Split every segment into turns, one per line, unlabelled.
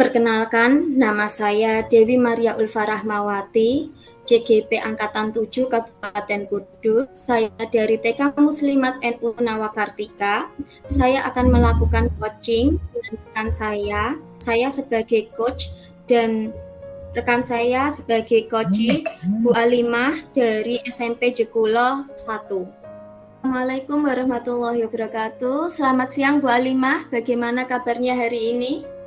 Perkenalkan, nama saya Dewi Maria Ulfa Rahmawati, CGP Angkatan 7 Kabupaten Kudus. Saya dari TK Muslimat NU Nawakartika. Saya akan melakukan coaching dengan rekan saya. Saya sebagai coach dan rekan saya sebagai coaching Bu Alimah dari SMP Jekulo 1. Assalamualaikum warahmatullahi wabarakatuh. Selamat siang Bu Alimah, bagaimana kabarnya hari ini?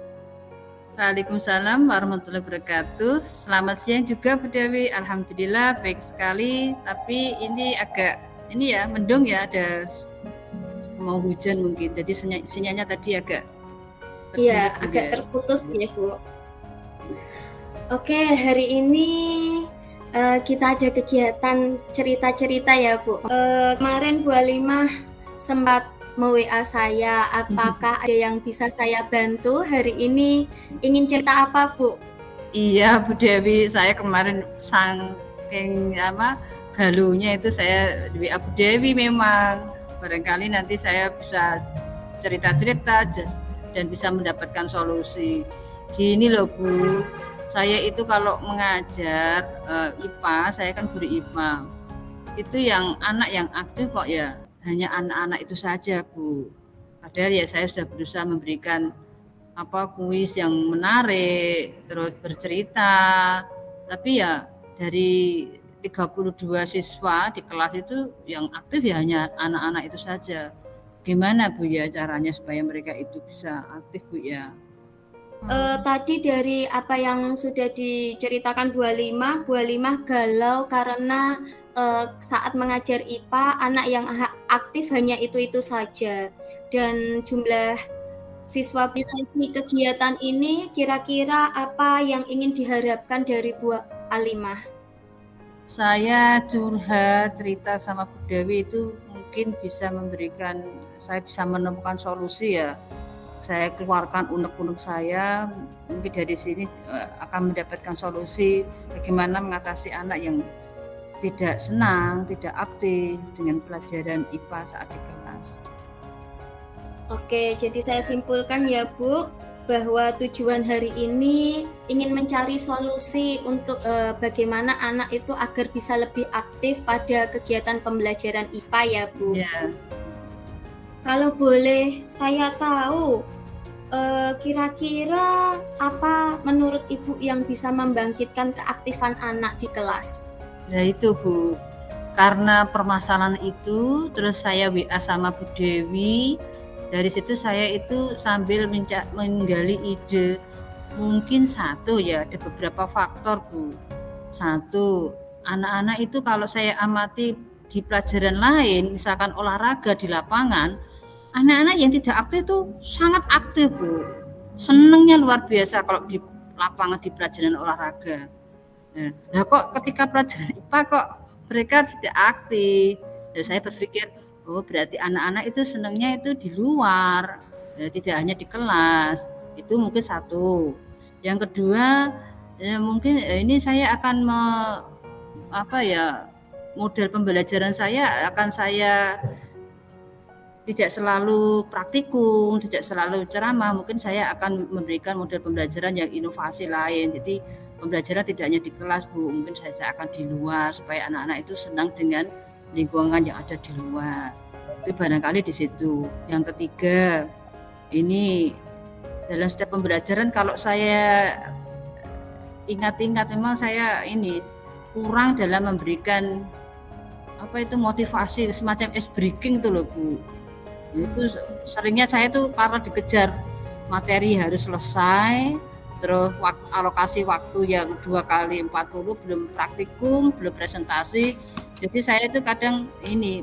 Waalaikumsalam warahmatullahi wabarakatuh. Selamat siang juga Bu Dewi. Alhamdulillah baik sekali. Tapi ini agak mendung ya, ada mau hujan mungkin. Jadi sinyalnya tadi agak
agak terputus ya Bu. Oke, hari ini kita ada kegiatan cerita-cerita ya Bu. Kemarin Bu Alimah sempat WA saya, apakah ada yang bisa saya bantu hari ini? Ingin cerita apa Bu?
Iya Bu Dewi, saya kemarin saking galunya itu saya WA Bu Dewi memang. Barangkali nanti saya bisa cerita-cerita dan bisa mendapatkan solusi. Gini loh Bu, saya itu kalau mengajar IPA, saya kan guru IPA. Itu yang anak yang aktif kok ya hanya anak-anak itu saja Bu. Padahal ya saya sudah berusaha memberikan kuis yang menarik, terus bercerita. Tapi ya dari 32 siswa di kelas itu yang aktif ya hanya anak-anak itu saja. Gimana Bu ya caranya supaya mereka itu bisa aktif Bu ya?
Tadi dari apa yang sudah diceritakan Bu Alimah galau karena saat mengajar IPA anak yang aktif hanya itu saja, dan jumlah siswa bisa di kegiatan ini. Kira-kira apa yang ingin diharapkan dari Bu Alimah?
Saya curhat cerita sama Bu Dewi itu mungkin saya bisa menemukan solusi ya. Saya keluarkan unek-unek saya, mungkin dari sini akan mendapatkan solusi bagaimana mengatasi anak yang tidak senang, tidak aktif dengan pelajaran IPA saat di kelas.
Oke, jadi saya simpulkan ya Bu, bahwa tujuan hari ini ingin mencari solusi untuk bagaimana anak itu agar bisa lebih aktif pada kegiatan pembelajaran IPA ya Bu.
Ya.
Kalau boleh saya tahu, kira-kira apa menurut Ibu yang bisa membangkitkan keaktifan anak di kelas?
Nah itu Bu, karena permasalahan itu terus saya WA sama Bu Dewi. Dari situ saya itu sambil menggali ide. Mungkin satu ya, ada beberapa faktor Bu. Satu, anak-anak itu kalau saya amati di pelajaran lain, misalkan olahraga di lapangan, anak-anak yang tidak aktif itu sangat aktif Bu. Senangnya luar biasa kalau di lapangan di pelajaran olahraga. Nah kok ketika pelajaran IPA kok mereka tidak aktif. Dan saya berpikir, oh berarti anak-anak itu senangnya itu di luar, tidak hanya di kelas. Itu mungkin satu. Yang kedua, mungkin ini saya akan model pembelajaran saya akan saya tidak selalu praktikum, tidak selalu ceramah. Mungkin saya akan memberikan model pembelajaran yang inovasi lain. Jadi pembelajaran tidak hanya di kelas Bu, mungkin saya akan di luar supaya anak-anak itu senang dengan lingkungan yang ada di luar. Itu barangkali di situ. Yang ketiga, ini dalam setiap pembelajaran kalau saya ingat-ingat memang saya ini kurang dalam memberikan motivasi semacam ice breaking itu loh Bu. Itu seringnya saya tuh karena dikejar materi harus selesai, terus alokasi waktu yang 2 kali 40 belum praktikum, belum presentasi. Jadi saya itu kadang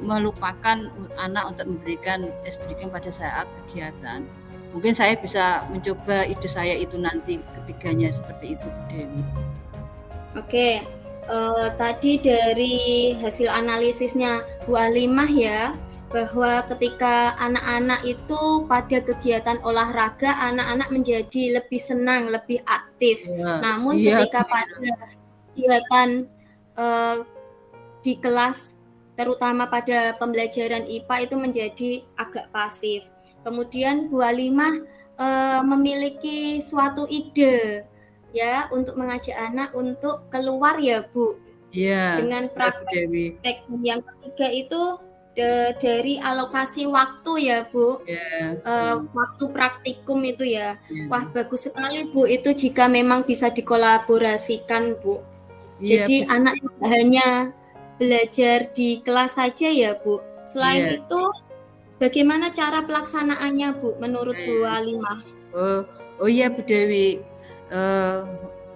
melupakan anak untuk memberikan ice breaking pada saat kegiatan. Mungkin saya bisa mencoba ide saya itu nanti ketiganya seperti itu Bu Dewi.
Oke, tadi dari hasil analisisnya Bu Alimah ya, bahwa ketika anak-anak itu pada kegiatan olahraga, anak-anak menjadi lebih senang, lebih aktif. Namun ketika pada kegiatan di kelas, terutama pada pembelajaran IPA itu menjadi agak pasif. Kemudian Bu Alimah memiliki suatu ide ya untuk mengajak anak untuk keluar ya Bu.
Iya,
Dengan
benar Bu Dewi.
praktek yang ketiga itu dari alokasi waktu ya Bu.
Ya,
Waktu praktikum itu ya.
ya.
Wah bagus sekali Bu itu jika memang bisa dikolaborasikan Bu.
Iya,
Jadi
Bu.
anak tidak hanya belajar di kelas saja ya Bu. Selain
Iya.
itu bagaimana cara pelaksanaannya Bu menurut Bu Halimah?
Oh iya Bu Dewi,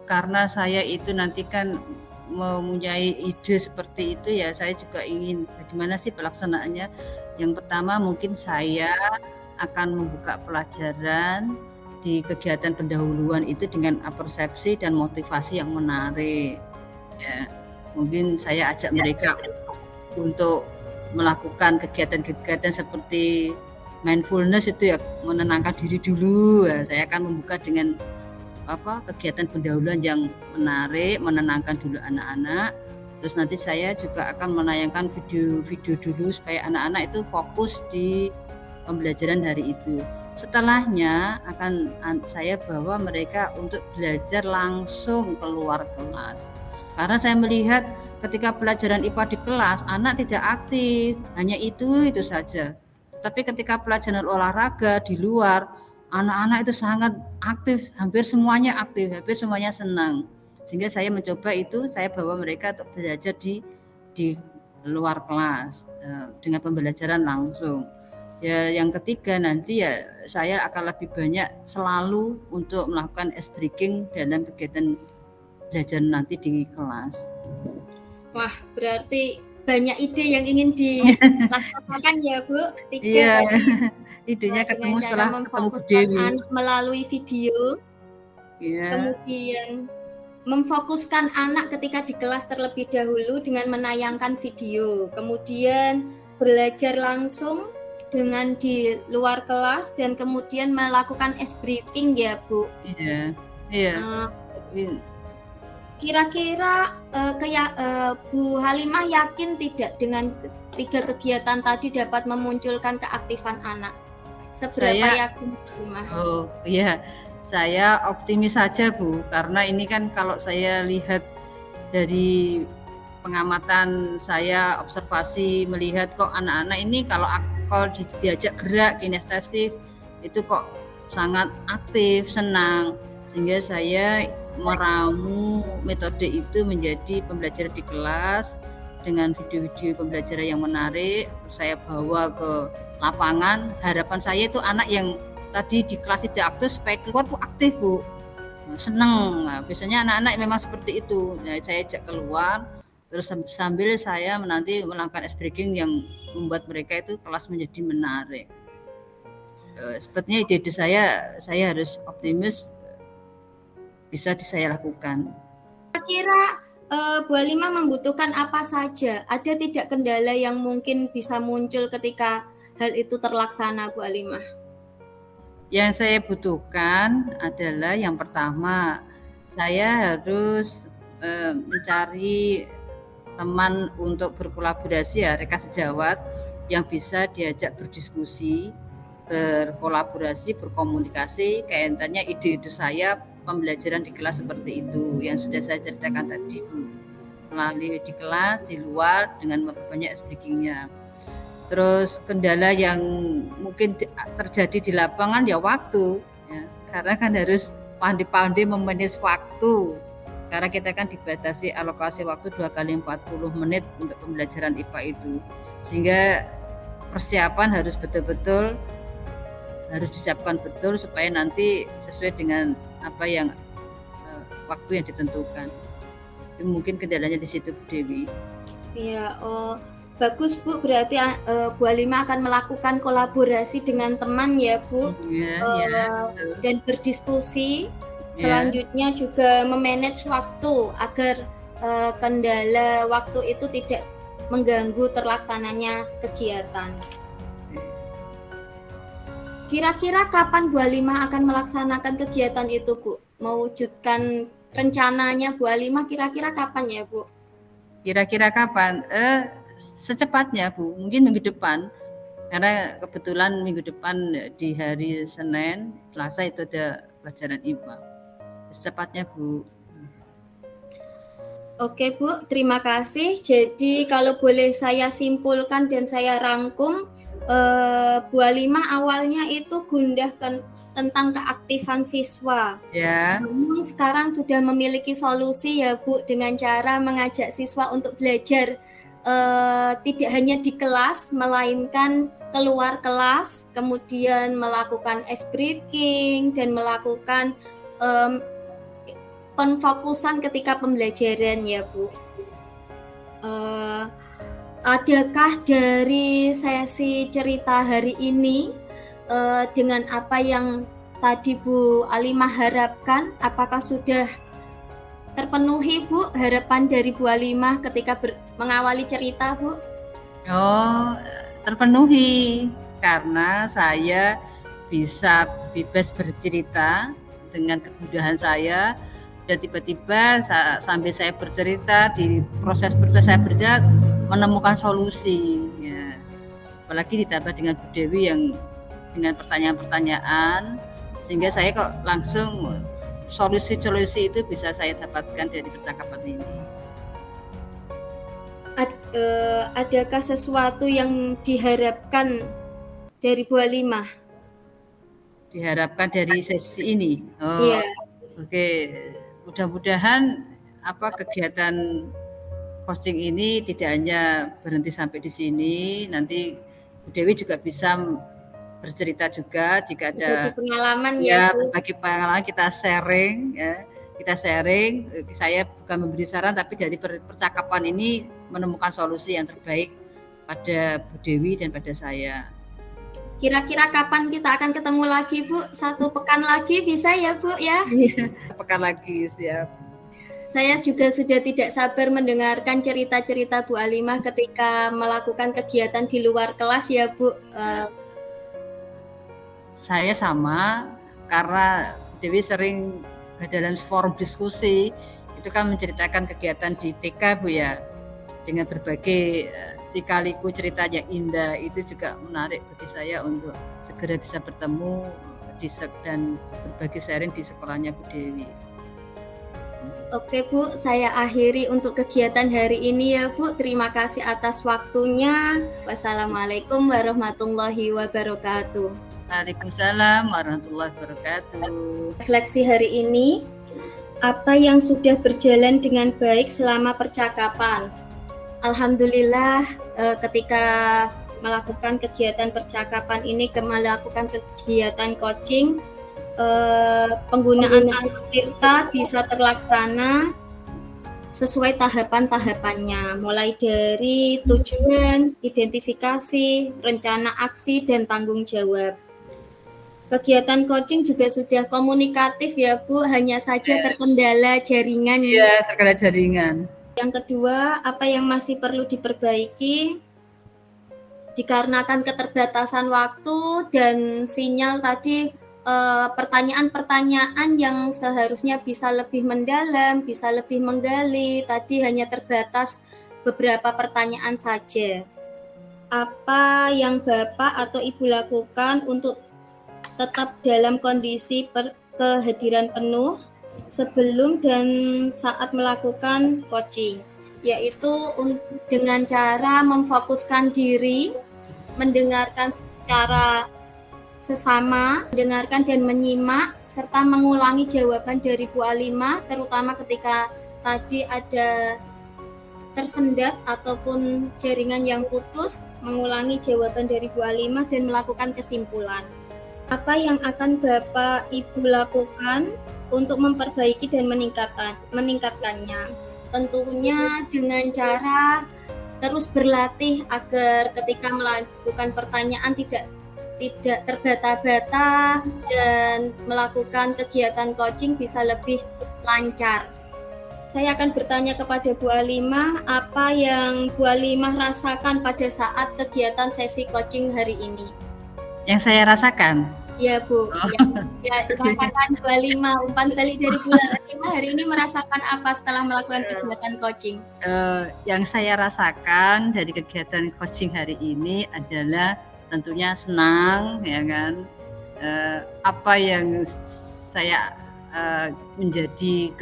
karena saya itu nanti kan mempunyai ide seperti itu ya, saya juga ingin bagaimana sih pelaksanaannya. Yang pertama mungkin saya akan membuka pelajaran di kegiatan pendahuluan itu dengan persepsi dan motivasi yang menarik. Ya, mungkin saya ajak mereka untuk melakukan kegiatan-kegiatan seperti mindfulness itu ya, menenangkan diri dulu. Ya, saya akan membuka dengan kegiatan pendahuluan yang menarik, menenangkan dulu anak-anak. Terus nanti saya juga akan menayangkan video-video dulu supaya anak-anak itu fokus di pembelajaran hari itu. Setelahnya akan saya bawa mereka untuk belajar langsung keluar kelas. Karena saya melihat ketika pelajaran IPA di kelas, anak tidak aktif, hanya itu saja. Tapi ketika pelajaran olahraga di luar, anak-anak itu sangat aktif, hampir semuanya aktif, hampir semuanya senang. Sehingga saya mencoba itu, saya bawa mereka untuk belajar di luar kelas dengan pembelajaran langsung. Ya, yang ketiga nanti ya saya akan lebih banyak selalu untuk melakukan ice breaking dalam kegiatan belajar nanti di kelas.
Wah, berarti banyak ide yang ingin dilaksanakan ya Bu.
Iya, idenya ketemu
dengan
setelah
cara
ketemu Bu
memfokuskan
Dewi.
anak melalui video.
Iya.
Kemudian memfokuskan anak ketika di kelas terlebih dahulu dengan menayangkan video. Kemudian belajar langsung dengan di luar kelas dan kemudian melakukan ice breaking ya Bu.
Iya. Iya.
Kira-kira Bu Halimah yakin tidak dengan 3 kegiatan tadi dapat memunculkan keaktifan anak? Seberapa yakin Bu Halimah?
Oh iya, saya optimis saja Bu, karena ini kan kalau saya lihat dari pengamatan saya, observasi melihat kok anak-anak ini kalau diajak gerak kinestesis itu kok sangat aktif, senang, sehingga saya meramu metode itu menjadi pembelajaran di kelas dengan video-video pembelajaran yang menarik. Saya bawa ke lapangan. Harapan saya itu anak yang tadi di kelas tidak aktif supaya keluar tuh aktif Bu, senang. Nah, biasanya anak-anak memang seperti itu. Nah, saya ajak keluar, terus sambil saya nanti melakukan ice breaking yang membuat mereka itu kelas menjadi menarik. Sepertinya ide saya harus optimis bisa saya lakukan.
Kira-kira Bu Halimah membutuhkan apa saja? Ada tidak kendala yang mungkin bisa muncul ketika hal itu terlaksana, Bu Halimah?
Yang saya butuhkan adalah yang pertama, saya harus mencari teman untuk berkolaborasi ya, rekan sejawat yang bisa diajak berdiskusi, berkolaborasi, berkomunikasi, kaitannya ide-ide saya pembelajaran di kelas seperti itu yang sudah saya ceritakan tadi Bu, melalui di kelas, di luar dengan memperbanyak speakingnya. Terus kendala yang mungkin terjadi di lapangan ya waktu ya, karena kan harus pandai-pandai memanage waktu, karena kita kan dibatasi alokasi waktu 2 kali 40 menit untuk pembelajaran IPA itu, sehingga persiapan harus betul-betul harus disiapkan betul supaya nanti sesuai dengan apa yang waktu yang ditentukan. Itu mungkin kendalanya di situ Bu Dewi.
Iya, bagus Bu, berarti Bu Halimah akan melakukan kolaborasi dengan teman ya Bu, dan berdiskusi. Selanjutnya juga memanage waktu agar kendala waktu itu tidak mengganggu terlaksananya kegiatan. Kira-kira kapan Bu Halimah akan melaksanakan kegiatan itu Bu? Mewujudkan rencananya Bu Halimah kira-kira kapan ya Bu?
Kira-kira kapan? Secepatnya Bu, mungkin minggu depan. Karena kebetulan minggu depan di hari Senin, Selasa itu ada pelajaran IPA. Secepatnya Bu.
Oke Bu, terima kasih. Jadi kalau boleh saya simpulkan dan saya rangkum, Bu Halimah awalnya itu gundah tentang keaktifan siswa.
Ya.
Namun sekarang sudah memiliki solusi ya Bu, dengan cara mengajak siswa untuk belajar tidak hanya di kelas, melainkan keluar kelas, kemudian melakukan ice breaking dan melakukan penfokusan ketika pembelajaran ya Bu. Adakah dari sesi cerita hari ini dengan apa yang tadi Bu Halimah harapkan, apakah sudah terpenuhi Bu harapan dari Bu Halimah ketika mengawali cerita Bu?
Oh, terpenuhi karena saya bisa bebas bercerita dengan kemudahan saya, dan tiba-tiba sambil saya bercerita di proses saya bercerita menemukan solusi ya. Apalagi ditambah dengan Bu Dewi yang dengan pertanyaan-pertanyaan, sehingga saya kok langsung solusi-solusi itu bisa saya dapatkan dari percakapan ini.
Adakah sesuatu yang diharapkan dari Bu Halimah?
Diharapkan dari sesi ini?
Iya.
Oke. Mudah-mudahan kegiatan coaching ini tidak hanya berhenti sampai di sini. Nanti Bu Dewi juga bisa bercerita juga jika ada
pengalaman
berbagi pengalaman, kita sharing ya. Kita sharing, saya bukan memberi saran, tapi dari percakapan ini menemukan solusi yang terbaik pada Bu Dewi dan pada saya.
Kira-kira kapan kita akan ketemu lagi Bu? 1 pekan lagi bisa ya Bu ya?
Iya, pekan lagi siap.
Saya juga sudah tidak sabar mendengarkan cerita-cerita Bu Halimah ketika melakukan kegiatan di luar kelas ya Bu.
Saya sama, karena Dewi sering dalam forum diskusi itu kan menceritakan kegiatan di TK Bu ya, dengan berbagai lika-liku cerita yang indah. Itu juga menarik bagi saya untuk segera bisa bertemu dan berbagi sharing di sekolahnya Bu Dewi.
Oke Bu, saya akhiri untuk kegiatan hari ini ya Bu. Terima kasih atas waktunya. Wassalamualaikum warahmatullahi wabarakatuh.
Waalaikumsalam warahmatullahi wabarakatuh.
Refleksi hari ini, apa yang sudah berjalan dengan baik selama percakapan? Alhamdulillah ketika melakukan kegiatan percakapan ini, melakukan kegiatan coaching, penggunaan Tirta bisa terlaksana sesuai tahapan-tahapannya, mulai dari tujuan, identifikasi, rencana aksi, dan tanggung jawab. Kegiatan coaching juga sudah komunikatif ya Bu, hanya saja terkendala jaringan.
Iya, terkendala jaringan.
Yang kedua, apa yang masih perlu diperbaiki? Dikarenakan keterbatasan waktu dan sinyal tadi, pertanyaan-pertanyaan yang seharusnya bisa lebih mendalam, bisa lebih menggali, tadi hanya terbatas beberapa pertanyaan saja. Apa yang Bapak atau Ibu lakukan untuk tetap dalam kondisi kehadiran penuh sebelum dan saat melakukan coaching, yaitu dengan cara memfokuskan diri, mendengarkan secara sesama, mendengarkan dan menyimak, serta mengulangi jawaban dari Bu Halimah, terutama ketika tadi ada tersendat ataupun jaringan yang putus, mengulangi jawaban dari Bu Halimah dan melakukan kesimpulan. Apa yang akan Bapak Ibu lakukan untuk memperbaiki dan meningkatkannya? Tentunya dengan cara terus berlatih agar ketika melakukan pertanyaan tidak terbata-bata dan melakukan kegiatan coaching bisa lebih lancar. Saya akan bertanya kepada Bu Halimah, apa yang Bu Halimah rasakan pada saat kegiatan sesi coaching hari ini?
Yang saya rasakan?
Ya Bu, yang rasakan Bu Halimah, umpan balik dari Bu Halimah hari ini merasakan apa setelah melakukan kegiatan coaching?
Yang saya rasakan dari kegiatan coaching hari ini adalah tentunya senang ya kan. Apa yang saya menjadi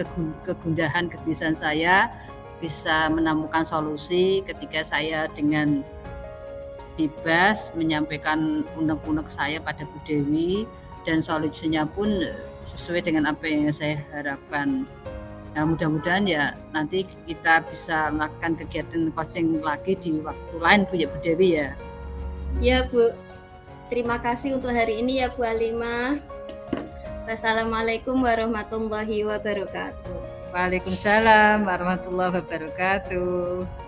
kegundahan, kegelisahan saya bisa menemukan solusi ketika saya dengan bebas menyampaikan unek-unek saya pada Bu Dewi, dan solusinya pun sesuai dengan apa yang saya harapkan. Nah, mudah-mudahan ya nanti kita bisa melakukan kegiatan coaching lagi di waktu lain Bu Dewi ya.
Ya Bu, terima kasih untuk hari ini ya Bu Halimah. Wassalamualaikum warahmatullahi wabarakatuh.
Waalaikumsalam warahmatullahi wabarakatuh.